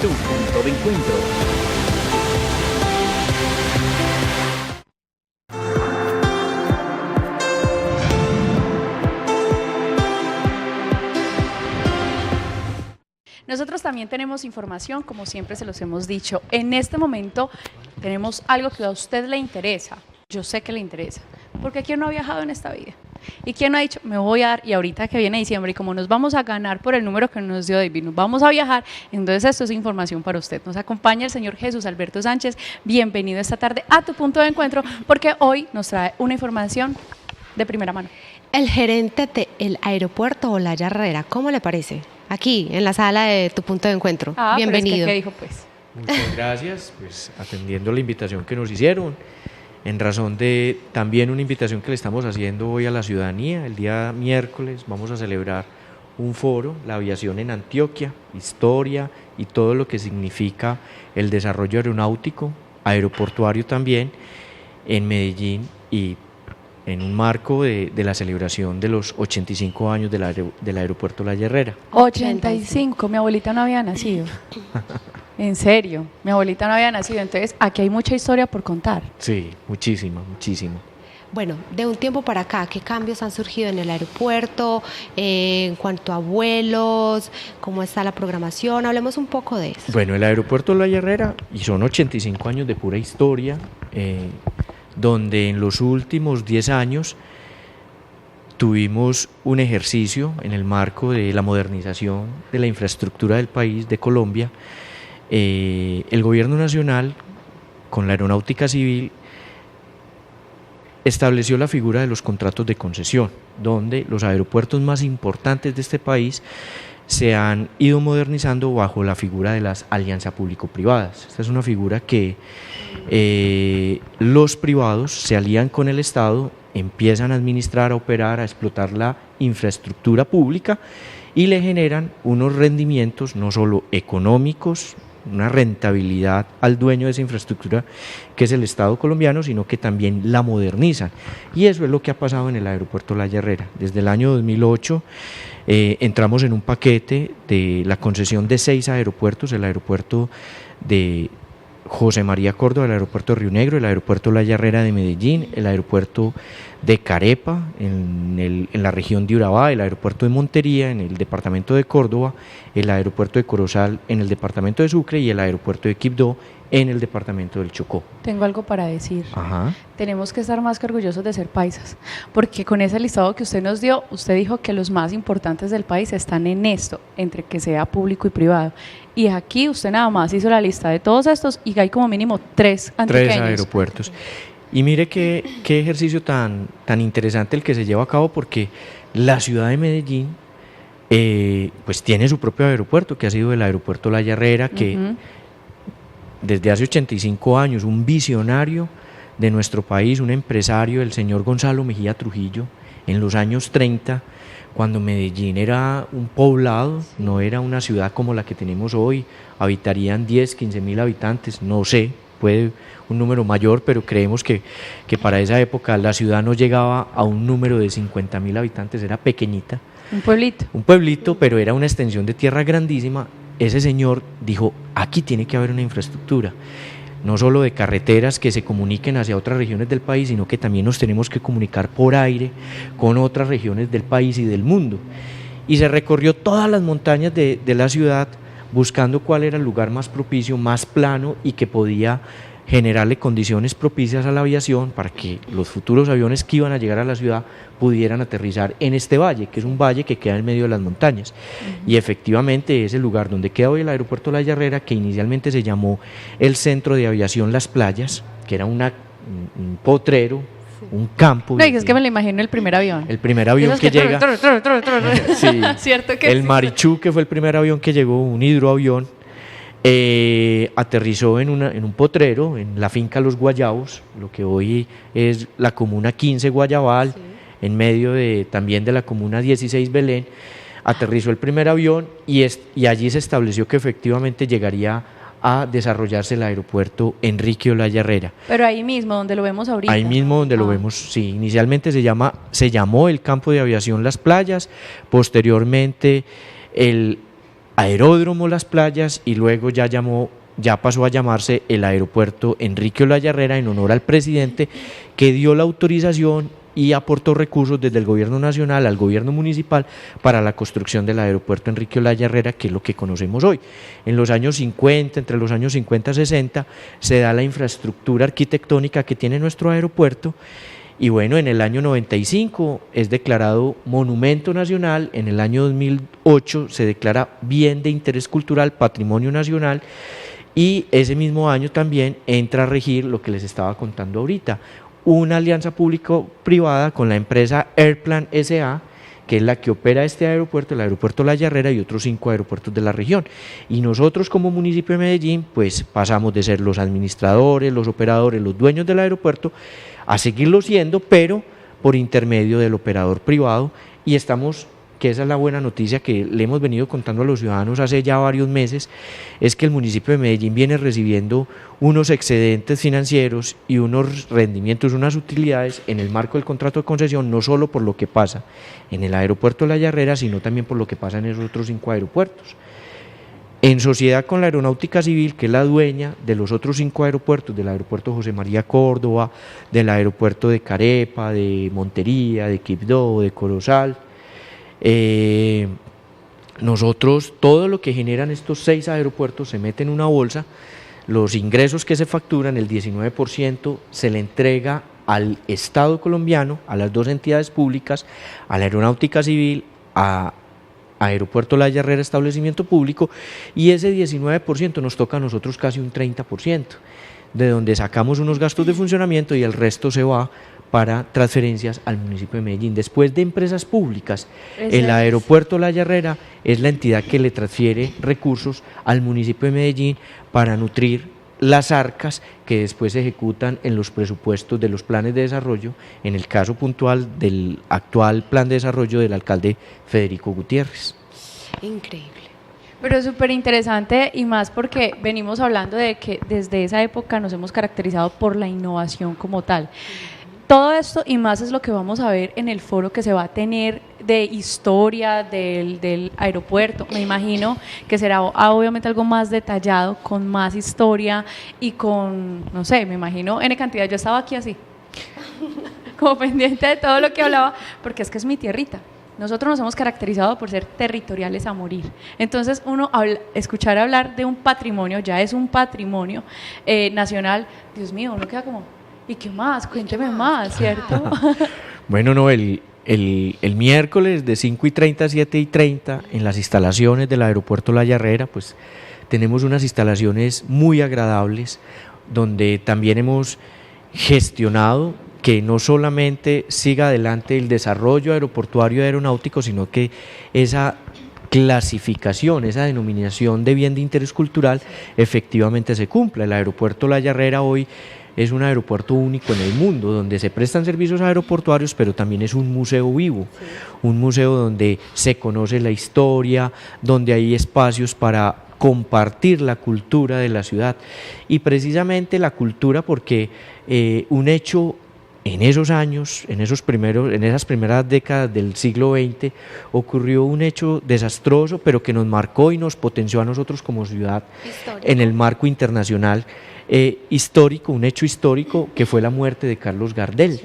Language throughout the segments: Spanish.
Tu punto de encuentro. Nosotros también tenemos información, como siempre se los hemos dicho. En este momento tenemos algo que a usted le interesa. Yo sé que le interesa, porque ¿quién no ha viajado en esta vida? ¿Y quién no ha dicho, me voy a dar, y ahorita que viene diciembre, y como nos vamos a ganar por el número que nos dio David, nos vamos a viajar, entonces esto es información para usted. Nos acompaña el señor Jesús Alberto Sánchez, bienvenido esta tarde a Tu Punto de Encuentro, porque hoy nos trae una información de primera mano. El gerente del aeropuerto Olaya Herrera, ¿cómo le parece? Aquí, en la sala de Tu Punto de Encuentro. Bienvenido. Pero es que, ¿qué dijo pues? Muchas gracias, pues atendiendo la invitación que nos hicieron, en razón de también una invitación que le estamos haciendo hoy a la ciudadanía. El día miércoles vamos a celebrar un foro, la aviación en Antioquia, historia y todo lo que significa el desarrollo aeronáutico, aeroportuario también, en Medellín, y en un marco de la celebración de los 85 años del aeropuerto Olaya Herrera. 85, mi abuelita no había nacido. En serio, mi abuelita no había nacido, entonces aquí hay mucha historia por contar. Sí, muchísima, muchísima. Bueno, de un tiempo para acá, ¿qué cambios han surgido en el aeropuerto en cuanto a vuelos? ¿Cómo está la programación? Hablemos un poco de eso. Bueno, el aeropuerto Olaya Herrera, y son 85 años de pura historia, donde en los últimos 10 años tuvimos un ejercicio en el marco de la modernización de la infraestructura del país, de Colombia. El gobierno nacional, con la aeronáutica civil, estableció la figura de los contratos de concesión, donde los aeropuertos más importantes de este país se han ido modernizando bajo la figura de las alianzas público-privadas. Esta es una figura que los privados se alían con el Estado, empiezan a administrar, a operar, a explotar la infraestructura pública y le generan unos rendimientos no solo económicos, una rentabilidad al dueño de esa infraestructura que es el Estado colombiano, sino que también la modernizan. Y eso es lo que ha pasado en el aeropuerto Olaya Herrera. Desde el año 2008 entramos en un paquete de la concesión de 6 aeropuertos: el aeropuerto de José María Córdoba, el aeropuerto de Río Negro, el aeropuerto Olaya Herrera de Medellín, el aeropuerto de Carepa en la región de Urabá, el aeropuerto de Montería en el departamento de Córdoba, el aeropuerto de Corozal en el departamento de Sucre y el aeropuerto de Quibdó en el departamento del Chocó. Tengo algo para decir. Ajá. Tenemos que estar más que orgullosos de ser paisas, porque con ese listado que usted nos dio, usted dijo que los más importantes del país están en esto, entre que sea público y privado. Y aquí usted nada más hizo la lista de todos estos y hay como mínimo 3 antioqueños. 3 aeropuertos. Y mire qué ejercicio tan interesante el que se lleva a cabo, porque la ciudad de Medellín pues tiene su propio aeropuerto, que ha sido el aeropuerto Olaya Herrera, que desde hace 85 años, un visionario de nuestro país, un empresario, el señor Gonzalo Mejía Trujillo, en los años 30, cuando Medellín era un poblado, no era una ciudad como la que tenemos hoy, habitarían 10, 15 mil habitantes, no sé, puede un número mayor, pero creemos que para esa época la ciudad no llegaba a un número de 50 mil habitantes, era pequeñita. Un pueblito. Un pueblito, pero era una extensión de tierra grandísima. Ese señor dijo, aquí tiene que haber una infraestructura, no solo de carreteras que se comuniquen hacia otras regiones del país, sino que también nos tenemos que comunicar por aire con otras regiones del país y del mundo. Y se recorrió todas las montañas de la ciudad buscando cuál era el lugar más propicio, más plano y que podía generarle condiciones propicias a la aviación para que los futuros aviones que iban a llegar a la ciudad pudieran aterrizar en este valle, que es un valle que queda en medio de las montañas. Y efectivamente es el lugar donde queda hoy el aeropuerto Olaya Herrera, que inicialmente se llamó el Centro de Aviación Las Playas, que era un potrero, un campo. No, y es que me lo imagino el primer avión. El primer avión que llega. Sí, ¿Cierto que el sí? Marichú, que fue el primer avión que llegó, un hidroavión, aterrizó en un potrero, en la finca Los Guayabos, lo que hoy es la comuna 15 Guayabal, en medio también de la comuna 16 Belén. Aterrizó el primer avión y allí se estableció que efectivamente llegaría a desarrollarse el aeropuerto Enrique Olaya Herrera. Pero ahí mismo, donde lo vemos ahorita. Ahí mismo donde lo vemos, sí. Inicialmente se llamó el campo de aviación Las Playas, posteriormente Aeródromo Las Playas y luego ya pasó a llamarse el Aeropuerto Enrique Olaya Herrera en honor al presidente que dio la autorización y aportó recursos desde el gobierno nacional al gobierno municipal para la construcción del aeropuerto Enrique Olaya Herrera, que es lo que conocemos hoy. En los años 50, entre los años 50 y 60, se da la infraestructura arquitectónica que tiene nuestro aeropuerto y bueno, en el año 95 es declarado Monumento Nacional, en el año 2008 se declara Bien de Interés Cultural, Patrimonio Nacional, y ese mismo año también entra a regir lo que les estaba contando ahorita, una alianza público-privada con la empresa Airplan S.A., que es la que opera este aeropuerto, el aeropuerto La Herrera y otros 5 aeropuertos de la región. Y nosotros como municipio de Medellín, pues pasamos de ser los administradores, los operadores, los dueños del aeropuerto, a seguirlo siendo, pero por intermedio del operador privado, y estamos, que esa es la buena noticia que le hemos venido contando a los ciudadanos hace ya varios meses, es que el municipio de Medellín viene recibiendo unos excedentes financieros y unos rendimientos, unas utilidades en el marco del contrato de concesión, no solo por lo que pasa en el aeropuerto de La Herrera, sino también por lo que pasa en esos otros 5 aeropuertos. En sociedad con la Aeronáutica Civil, que es la dueña de los otros 5 aeropuertos, del aeropuerto José María Córdoba, del aeropuerto de Carepa, de Montería, de Quibdó, de Corozal, nosotros, todo lo que generan estos 6 aeropuertos se mete en una bolsa, los ingresos que se facturan, el 19% se le entrega al Estado colombiano, a las 2 entidades públicas, a la Aeronáutica Civil, a Aeropuerto La Herrera, establecimiento público, y ese 19% nos toca a nosotros casi un 30%, de donde sacamos unos gastos de funcionamiento y el resto se va para transferencias al municipio de Medellín. Después de empresas públicas, el aeropuerto La Herrera es la entidad que le transfiere recursos al municipio de Medellín para nutrir las arcas que después se ejecutan en los presupuestos de los planes de desarrollo, en el caso puntual del actual plan de desarrollo del alcalde Federico Gutiérrez. Increíble. Pero es súper interesante y más porque venimos hablando de que desde esa época nos hemos caracterizado por la innovación como tal. Todo esto y más es lo que vamos a ver en el foro que se va a tener de historia del aeropuerto. Me imagino que será obviamente algo más detallado, con más historia y con, no sé, me imagino N cantidad. Yo estaba aquí así, como pendiente de todo lo que hablaba, porque es que es mi tierrita. Nosotros nos hemos caracterizado por ser territoriales a morir. Entonces, escuchar hablar de un patrimonio, ya es un patrimonio nacional, Dios mío, uno queda como, ¿y qué más? Cuénteme más, ¿cierto? Bueno, no, el miércoles de 5:30 a 7:30 en las instalaciones del aeropuerto La Herrera, pues tenemos unas instalaciones muy agradables donde también hemos gestionado que no solamente siga adelante el desarrollo aeroportuario aeronáutico, sino que esa clasificación, esa denominación de bien de interés cultural efectivamente se cumpla. El aeropuerto La Herrera hoy es un aeropuerto único en el mundo, donde se prestan servicios aeroportuarios, pero también es un museo vivo, un museo donde se conoce la historia, donde hay espacios para compartir la cultura de la ciudad, y precisamente la cultura porque un hecho en esos años, en esas primeras décadas del siglo XX, ocurrió un hecho desastroso, pero que nos marcó y nos potenció a nosotros como ciudad en el marco internacional histórico, un hecho histórico que fue la muerte de Carlos Gardel. Sí.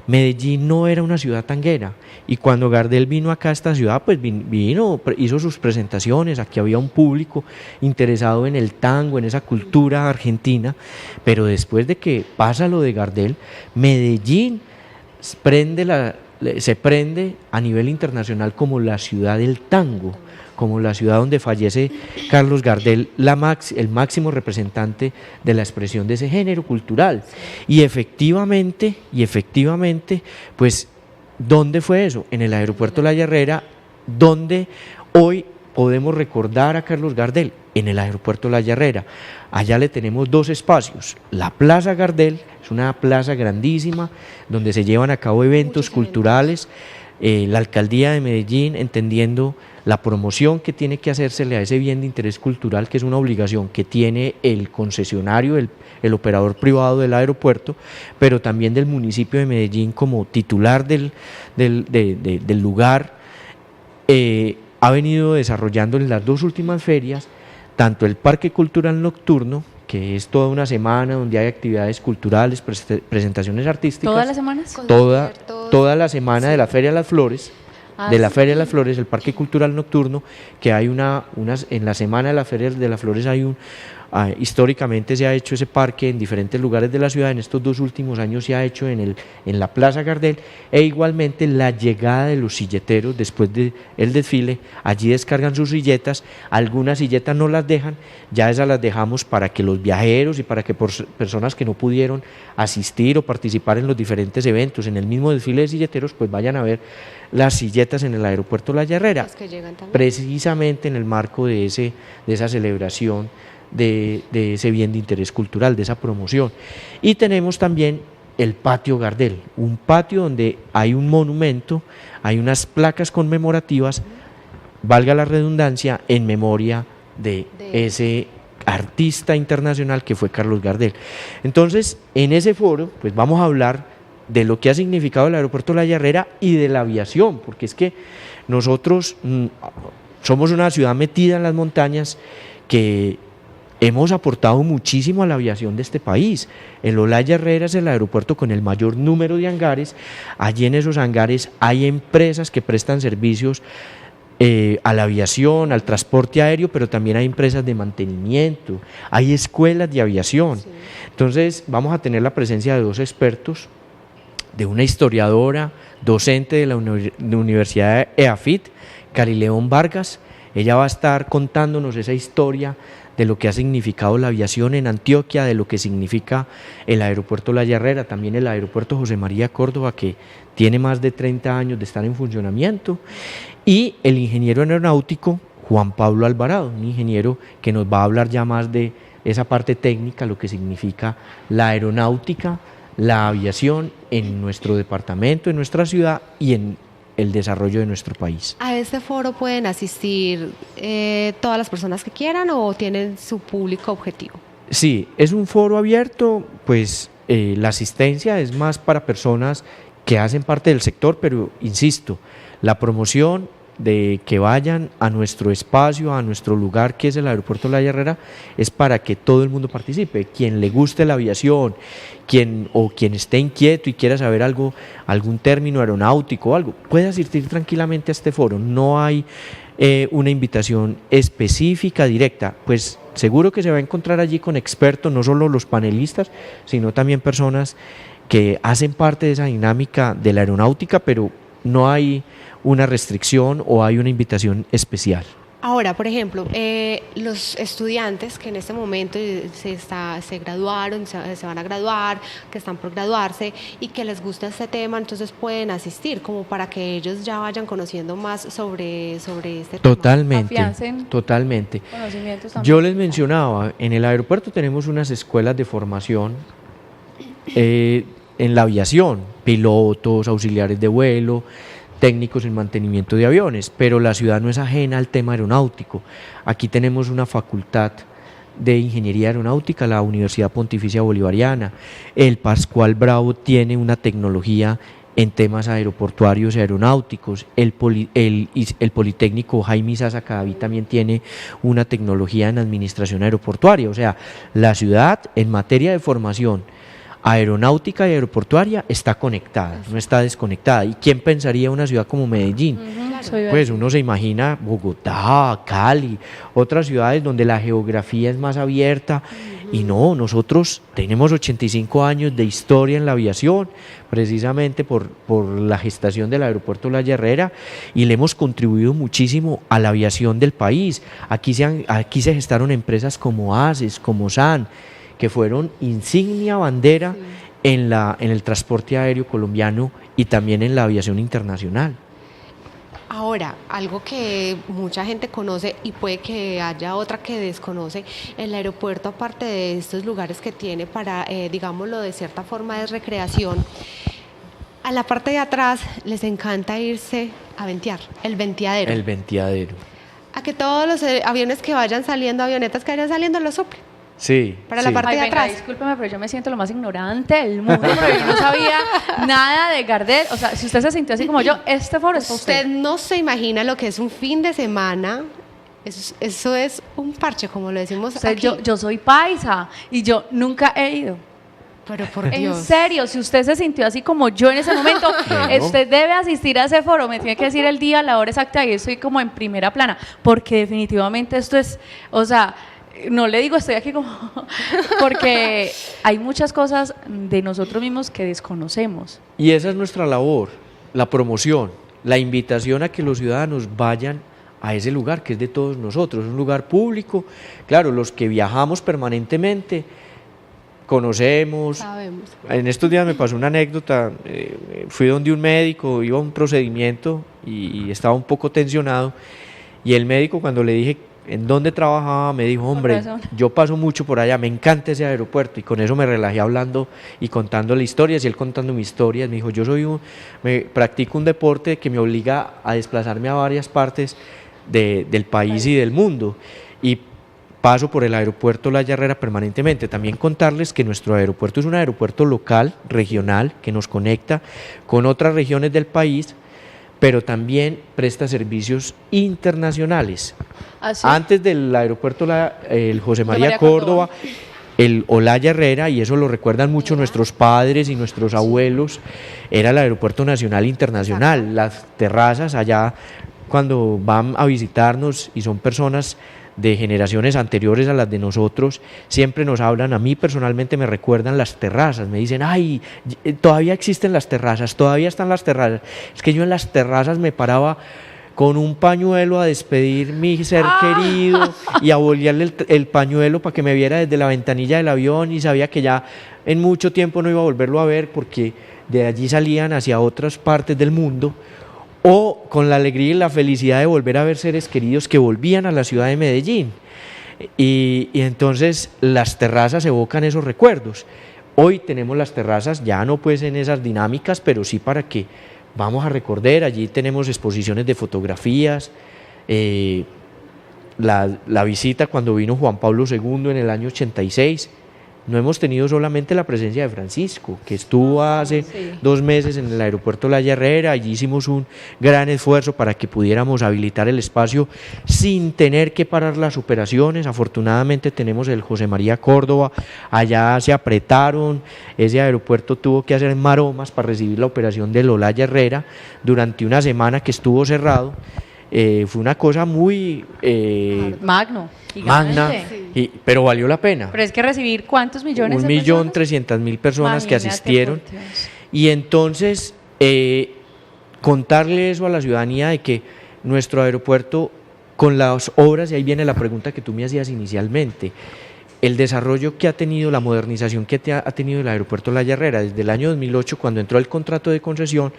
Medellín no era una ciudad tanguera, y cuando Gardel vino acá a esta ciudad, pues vino, hizo sus presentaciones, aquí había un público interesado en el tango, en esa cultura argentina, pero después de que pasa lo de Gardel, Medellín se prende a nivel internacional como la ciudad del tango, como la ciudad donde fallece Carlos Gardel, el máximo representante de la expresión de ese género cultural. Y efectivamente, pues, ¿dónde fue eso? En el aeropuerto La Herrera, donde hoy podemos recordar a Carlos Gardel, en el aeropuerto La Herrera. Allá le tenemos 2 espacios, la Plaza Gardel, es una plaza grandísima, donde se llevan a cabo eventos culturales, la alcaldía de Medellín, entendiendo la promoción que tiene que hacérsele a ese bien de interés cultural, que es una obligación que tiene el concesionario, el operador privado del aeropuerto, pero también del municipio de Medellín como titular del lugar, ha venido desarrollando en las 2 últimas ferias, tanto el Parque Cultural Nocturno, que es toda una semana donde hay actividades culturales, presentaciones artísticas. ¿Todas las semanas? Toda la semana de la Feria de las Flores, Feria de las Flores, el Parque Cultural Nocturno, que hay en la semana de la Feria de las Flores históricamente se ha hecho ese parque en diferentes lugares de la ciudad. En estos 2 últimos años se ha hecho en la Plaza Gardel, e igualmente la llegada de los silleteros después del desfile. Allí descargan sus silletas, algunas silletas no las dejan, ya esas las dejamos para que los viajeros y para que personas que no pudieron asistir o participar en los diferentes eventos, en el mismo desfile de silleteros, pues vayan a ver las silletas en el aeropuerto La Herrera, precisamente en el marco de esa celebración de ese bien de interés cultural, de esa promoción. Y tenemos también el patio Gardel, un patio donde hay un monumento, hay unas placas conmemorativas, valga la redundancia, en memoria de ese artista internacional que fue Carlos Gardel. Entonces, en ese foro, pues vamos a hablar de lo que ha significado el aeropuerto La Herrera y de la aviación, porque es que nosotros somos una ciudad metida en las montañas que hemos aportado muchísimo a la aviación de este país. El Olaya Herrera es el aeropuerto con el mayor número de hangares. Allí en esos hangares hay empresas que prestan servicios a la aviación, al transporte aéreo, pero también hay empresas de mantenimiento, hay escuelas de aviación. Sí. Entonces vamos a tener la presencia de 2 expertos, de una historiadora, docente de la Universidad EAFIT, Carileón Vargas. Ella va a estar contándonos esa historia de lo que ha significado la aviación en Antioquia, de lo que significa el aeropuerto La Herrera, también el aeropuerto José María Córdoba, que tiene más de 30 años de estar en funcionamiento, y el ingeniero aeronáutico Juan Pablo Alvarado, un ingeniero que nos va a hablar ya más de esa parte técnica, lo que significa la aeronáutica, la aviación en nuestro departamento, en nuestra ciudad y en el desarrollo de nuestro país. ¿A este foro pueden asistir todas las personas que quieran o tienen su público objetivo? Sí, es un foro abierto, pues la asistencia es más para personas que hacen parte del sector, pero insisto, la promoción de que vayan a nuestro espacio, a nuestro lugar que es el aeropuerto La Herrera, es para que todo el mundo participe. Quien le guste la aviación, quien esté inquieto y quiera saber algún término aeronáutico o algo, puede asistir tranquilamente a este foro. No hay una invitación específica, directa, pues seguro que se va a encontrar allí con expertos, no solo los panelistas, sino también personas que hacen parte de esa dinámica de la aeronáutica, pero no hay una restricción o hay una invitación especial. Ahora, por ejemplo, los estudiantes que en este momento se graduaron, se van a graduar, que están por graduarse y que les gusta este tema, entonces pueden asistir como para que ellos ya vayan conociendo más sobre este tema. Afiancen Totalmente. Conocimientos también. Yo les mencionaba, en el aeropuerto tenemos unas escuelas de formación en la aviación, pilotos, auxiliares de vuelo, técnicos en mantenimiento de aviones, pero la ciudad no es ajena al tema aeronáutico. Aquí tenemos una facultad de Ingeniería Aeronáutica, la Universidad Pontificia Bolivariana. El Pascual Bravo tiene una tecnología en temas aeroportuarios y aeronáuticos. El Politécnico Jaime Sasa Cadavid también tiene una tecnología en administración aeroportuaria. O sea, la ciudad en materia de formación aeronáutica y aeroportuaria está conectada, no está desconectada. ¿Y quién pensaría una ciudad como Medellín? Pues uno se imagina Bogotá, Cali, otras ciudades donde la geografía es más abierta, y no, nosotros tenemos 85 años de historia en la aviación, precisamente por la gestación del aeropuerto La Herrera, y le hemos contribuido muchísimo a la aviación del país. Aquí se gestaron empresas como ACES, como SAN, que fueron insignia, bandera en el transporte aéreo colombiano y también en la aviación internacional. Ahora, algo que mucha gente conoce y puede que haya otra que desconoce, el aeropuerto, aparte de estos lugares que tiene para, digámoslo de cierta forma, de recreación, a la parte de atrás les encanta irse a ventear, el venteadero. El venteadero. A que todos los aviones que vayan saliendo, avionetas que vayan saliendo, los soplen. Sí. Para sí. la parte Ay, de venga, atrás. discúlpeme, pero yo me siento lo más ignorante del mundo, porque yo no sabía nada de Gardel. O sea, si usted se sintió así como yo, este foro es para Usted usted. no se imagina lo que es un fin de semana. Eso es un parche, como lo decimos Usted, aquí. yo soy paisa y yo nunca he ido. Pero por En Dios. serio, si usted se sintió así como yo en ese momento, Bueno. usted debe asistir a ese foro. Me tiene que decir el día, la hora exacta y estoy como en primera plana, porque definitivamente esto es, o sea, no le digo estoy aquí como, porque hay muchas cosas de nosotros mismos que desconocemos. Y esa es nuestra labor, la promoción, la invitación a que los ciudadanos vayan a ese lugar que es de todos nosotros, es un lugar público. Claro, los que viajamos permanentemente conocemos. Sabemos. En estos días me pasó una anécdota, fui donde un médico, iba a un procedimiento y estaba un poco tensionado, y el médico, cuando le dije en dónde trabajaba, me dijo, hombre, razón. yo paso mucho por allá, me encanta ese aeropuerto, y con eso me relajé hablando y contándole historias, y él contando mis historias. Me dijo, yo practico un deporte que me obliga a desplazarme a varias partes del país y del mundo, y paso por el aeropuerto La Herrera permanentemente. También contarles que nuestro aeropuerto es un aeropuerto local, regional, que nos conecta con otras regiones del país, pero también presta servicios internacionales. Así. Antes del aeropuerto el José María María Córdoba, Córdoba, el Olaya Herrera, y eso lo recuerdan mucho nuestros padres y nuestros abuelos, era el aeropuerto nacional internacional. Las terrazas allá, cuando van a visitarnos y son personas de generaciones anteriores a las de nosotros, siempre nos hablan, a mí personalmente me recuerdan las terrazas, me dicen, ay, todavía existen las terrazas, todavía están las terrazas. Es que yo en las terrazas me paraba con un pañuelo a despedir mi ser querido y a bolearle el pañuelo para que me viera desde la ventanilla del avión, y sabía que ya en mucho tiempo no iba a volverlo a ver, porque de allí salían hacia otras partes del mundo, o con la alegría y la felicidad de volver a ver seres queridos que volvían a la ciudad de Medellín. Y entonces las terrazas evocan esos recuerdos. Hoy tenemos las terrazas, ya no pues en esas dinámicas, pero sí para que vamos a recordar. Allí tenemos exposiciones de fotografías, la visita cuando vino Juan Pablo II en el año 86. No hemos tenido solamente la presencia de Francisco, que estuvo hace 2 meses en el aeropuerto La Herrera. Allí hicimos un gran esfuerzo para que pudiéramos habilitar el espacio sin tener que parar las operaciones. Afortunadamente tenemos el José María Córdoba, allá se apretaron, ese aeropuerto tuvo que hacer maromas para recibir la operación del Olaya Herrera durante una semana que estuvo cerrado. Fue una cosa muy Magno, magna, gigante. pero valió la pena. Pero es que recibir ¿cuántos millones de 1.300.000 personas que Imagínate, asistieron. por Dios. Y entonces contarle eso a la ciudadanía, de que nuestro aeropuerto, con las obras, y ahí viene la pregunta que tú me hacías inicialmente, el desarrollo que ha tenido, la modernización que ha tenido el aeropuerto La Herrera desde el año 2008, cuando entró el contrato de concesión,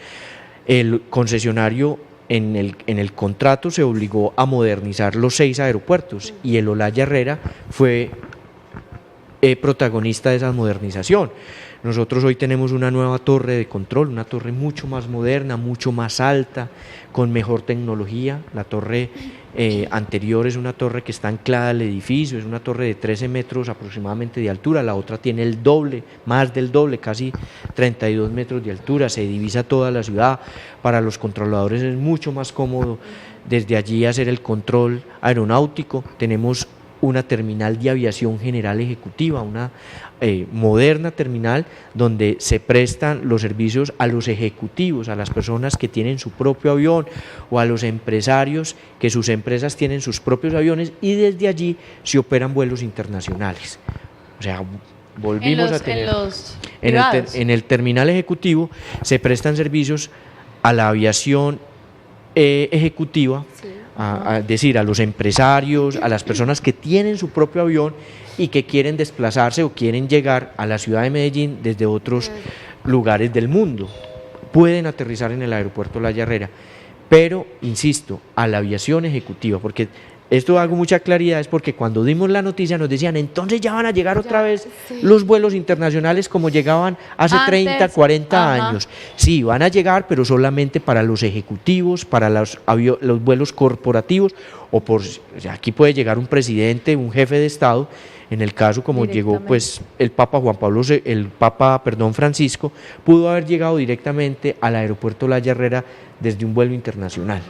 el concesionario en el contrato se obligó a modernizar los 6 aeropuertos, y el Olaya Herrera fue protagonista de esa modernización. Nosotros hoy tenemos una nueva torre de control, una torre mucho más moderna, mucho más alta, con mejor tecnología. La torre anterior es una torre que está anclada al edificio, es una torre de 13 metros aproximadamente de altura, la otra tiene el doble, más del doble, casi 32 metros de altura, se divisa toda la ciudad. Para los controladores es mucho más cómodo desde allí hacer el control aeronáutico. Tenemos una terminal de aviación general ejecutiva, una moderna terminal donde se prestan los servicios a los ejecutivos, a las personas que tienen su propio avión, o a los empresarios que sus empresas tienen sus propios aviones, y desde allí se operan vuelos internacionales. O sea, volvimos a tener en el terminal ejecutivo se prestan servicios a la aviación ejecutiva, es decir, a los empresarios, a las personas que tienen su propio avión y que quieren desplazarse o quieren llegar a la ciudad de Medellín desde otros lugares del mundo. Pueden aterrizar en el aeropuerto La Herrera, pero, insisto, a la aviación ejecutiva, porque esto hago mucha claridad, es porque cuando dimos la noticia nos decían, entonces ya van a llegar otra vez los vuelos internacionales como llegaban hace Antes, 30, 40 ajá. años. Sí, van a llegar, pero solamente para los ejecutivos, para los vuelos corporativos, o aquí puede llegar un presidente, un jefe de Estado, En el caso como llegó pues el Papa Francisco, pudo haber llegado directamente al aeropuerto La Herrera desde un vuelo internacional.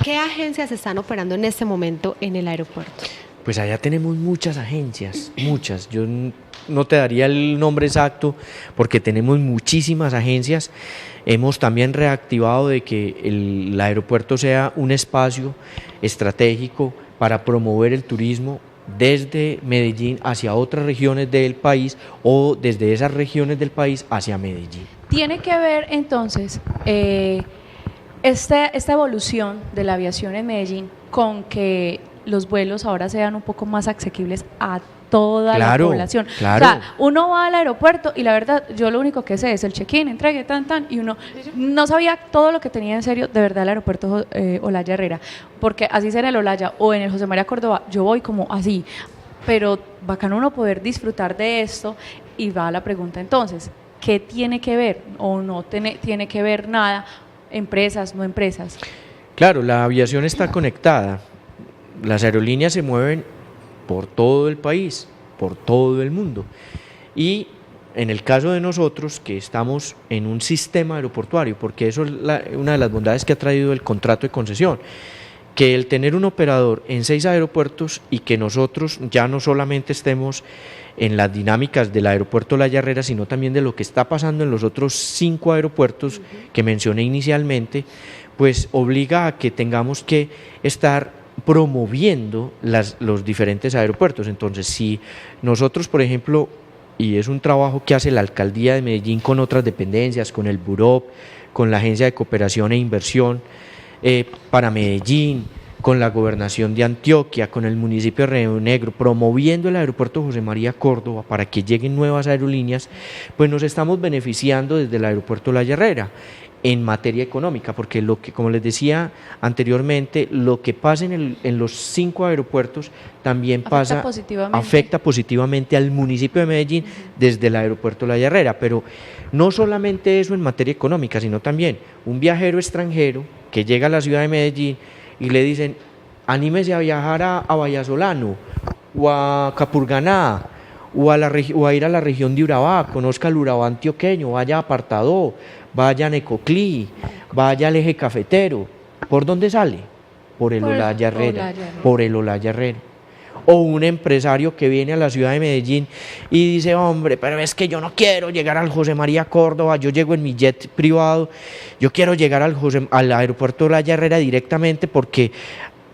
¿Qué agencias están operando en este momento en el aeropuerto? Pues allá tenemos muchas agencias, muchas. Yo no te daría el nombre exacto porque tenemos muchísimas agencias. Hemos también reactivado de que el aeropuerto sea un espacio estratégico para promover el turismo desde Medellín hacia otras regiones del país o desde esas regiones del país hacia Medellín. Tiene que ver entonces esta evolución de la aviación en Medellín con que los vuelos ahora sean un poco más asequibles a toda la población. Claro. O sea, uno va al aeropuerto y la verdad, yo lo único que sé es el check-in, entregue, y uno no sabía todo lo que tenía en serio de verdad el aeropuerto Olaya Herrera, porque así sea en el Olaya o en el José María Córdoba, yo voy como así, pero bacano uno poder disfrutar de esto. Y va la pregunta entonces, ¿qué tiene que ver o no tiene que ver nada? Empresas, no empresas. Claro, la aviación está conectada, las aerolíneas se mueven por todo el país, por todo el mundo. Y en el caso de nosotros, que estamos en un sistema aeroportuario, porque eso es una de las bondades que ha traído el contrato de concesión, que el tener un operador en 6 aeropuertos y que nosotros ya no solamente estemos en las dinámicas del aeropuerto La Herrera, sino también de lo que está pasando en los otros 5 aeropuertos que mencioné inicialmente, pues obliga a que tengamos que estar promoviendo los diferentes aeropuertos. Entonces, si nosotros, por ejemplo, y es un trabajo que hace la Alcaldía de Medellín con otras dependencias, con el Buró, con la Agencia de Cooperación e Inversión para Medellín, con la Gobernación de Antioquia, con el municipio de Río Negro, promoviendo el aeropuerto José María Córdoba para que lleguen nuevas aerolíneas, pues nos estamos beneficiando desde el aeropuerto La Herrera en materia económica, porque lo que, como les decía anteriormente, lo que pasa en los 5 aeropuertos también afecta positivamente al municipio de Medellín desde el aeropuerto La Herrera, pero no solamente eso en materia económica, sino también un viajero extranjero que llega a la ciudad de Medellín y le dicen, anímese a viajar a Vallasolano o a Capurganá o a ir a la región de Urabá, conozca el Urabá antioqueño, vaya a Apartadó, vaya a Necoclí, vaya al eje cafetero. ¿Por dónde sale? Por el Olaya Herrera, por el Olaya Herrera. O un empresario que viene a la ciudad de Medellín y dice, hombre, pero es que yo no quiero llegar al José María Córdoba, yo llego en mi jet privado, yo quiero llegar al aeropuerto Olaya Herrera directamente porque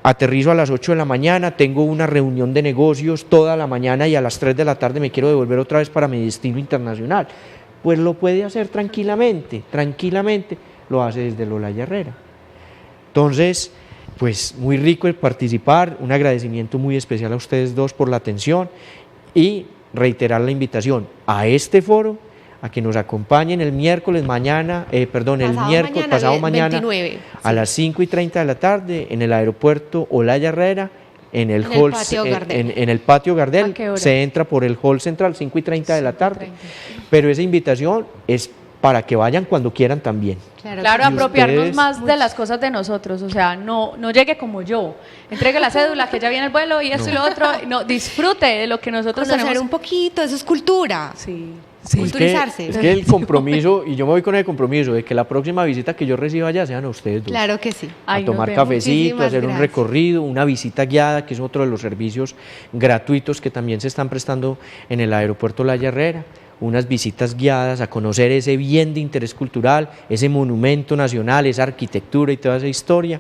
aterrizo a las 8 de la mañana, tengo una reunión de negocios toda la mañana y a las 3 de la tarde me quiero devolver otra vez para mi destino internacional. Pues lo puede hacer tranquilamente lo hace desde el Olaya Herrera. Entonces, pues muy rico el participar, un agradecimiento muy especial a ustedes dos por la atención y reiterar la invitación a este foro, a que nos acompañen el miércoles pasado mañana 29, a las 5:30 de la tarde en el aeropuerto Olaya Herrera, en el patio Gardel, se entra por el hall central, 5:30 de la tarde, pero esa invitación es para que vayan cuando quieran también. Claro, apropiarnos más de las cosas de nosotros, o sea, no llegue como yo, entregue la cédula, que ya viene el vuelo y esto y lo otro, no, disfrute de lo que nosotros tenemos. Un poquito, eso es cultura. Sí. Culturizarse. Es que el compromiso, y yo me voy con el compromiso de que la próxima visita que yo reciba allá sean a ustedes dos. Claro que sí. A tomar cafecito, a hacer un recorrido, una visita guiada, que es otro de los servicios gratuitos que también se están prestando en el aeropuerto La Herrera. Unas visitas guiadas a conocer ese bien de interés cultural, ese monumento nacional, esa arquitectura y toda esa historia,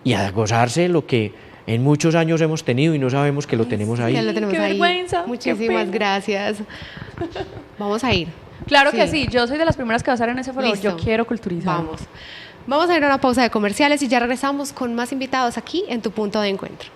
y a gozarse lo que en muchos años hemos tenido y no sabemos que lo tenemos ahí. Ya lo tenemos ¡Qué ahí. vergüenza! Muchísimas gracias. Vamos a ir. Claro que sí, yo soy de las primeras que va a estar en ese foro. Listo. Yo quiero culturizar. Vamos a ir a una pausa de comerciales y ya regresamos con más invitados aquí en Tu Punto de Encuentro.